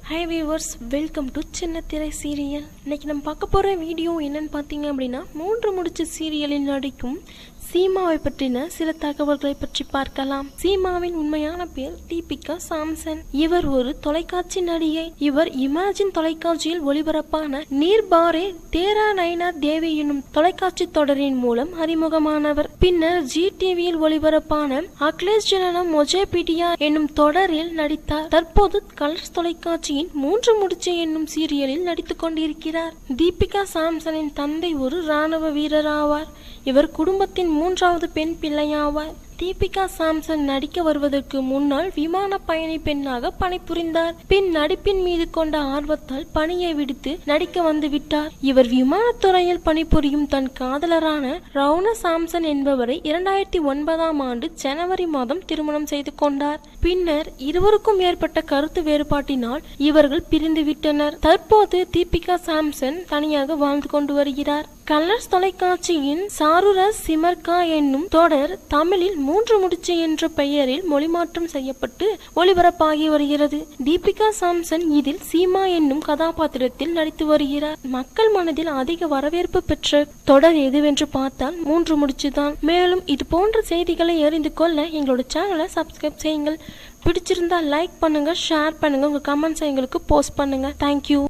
High viewers, welcome to சின்ன திரை serial. இன்னைக்கு நம்ம பார்க்க போகிற வீடியோ என்னன்னு பார்த்தீங்க அப்படின்னா, 3 முடிச்சு சீரியலில் நடிக்கும் சீமாவை பற்றின சில தகவல்களை பற்றி பார்க்கலாம். சீமாவின் உண்மையான பேர் தீபிகா சாம்சன். இவர் ஒரு தொலைக்காட்சி நடிகை. இவர் இமேஜின் தொலைக்காட்சியில் ஒளிபரப்பான நீர்பாரே தேரா நைனா தேவி என்னும் தொலைக்காட்சி தொடரின் மூலம் அறிமுகமானவர். பின்னர் ஜி டிவியில் ஒளிபரப்பான அகிலேஷ் ஜனனம் மொஜேபிடியா என்னும் தொடரில் நடித்தார். தற்போது கலர்ஸ் தொலைக்காட்சியின் 3 முடிச்சு என்னும் சீரியலில் நடித்துக் கொண்டிருக்கிறார். தீபிகா சாம்சனின் தந்தை ஒரு ராணுவ வீரர் ஆவார். இவர் குடும்பத்தின் 3வது பெண் பிள்ளையாவார். தீபிகா சாம்சன் நடிக்க வருவதற்கு முன்னால் விமான பயணி பெண்ணாக பணிபுரிந்தார். பின் நடிப்பின் மீது கொண்ட ஆர்வத்தால் பணியை விடுத்து நடிக்க வந்து விட்டார். இவர் விமானத்துறையில் பணிபுரியும் தன் காதலரான ரவுன சாம்சன் என்பவரை 2009ஆம் ஆண்டு ஜனவரி மாதம் திருமணம் செய்து கொண்டார். பின்னர் இருவருக்கும் ஏற்பட்ட கருத்து வேறுபாட்டினால் இவர்கள் பிரிந்து விட்டனர். தற்போது தீபிகா சாம்சன் தனியாக வாழ்ந்து கொண்டு வருகிறார். கலர்ஸ் தொலைக்காட்சியின் சாருரஸ் சிமர்கா என்னும் தொடர் தமிழில் 3 முடிச்சு என்ற பெயரில் மொழிமாற்றம் செய்யப்பட்டு ஒளிபரப்பாகி வருகிறது. தீபிகா சாம்சன் இதில் சீமா என்னும் கதாபாத்திரத்தில் நடித்து வருகிறார். மக்கள் மனதில் அதிக வரவேற்பு பெற்ற தொடர் எதுவென்று பார்த்தால் 3 முடிச்சு தான். மேலும் இது போன்ற செய்திகளை அறிந்து கொள்ள எங்களோட சேனலை சப்ஸ்கிரைப் செய்யுங்கள். பிடிச்சிருந்தா லைக் பண்ணுங்க, ஷேர் பண்ணுங்க, உங்க கமெண்ட்ஸ் எங்களுக்கு போஸ்ட் பண்ணுங்க. தேங்க்யூ.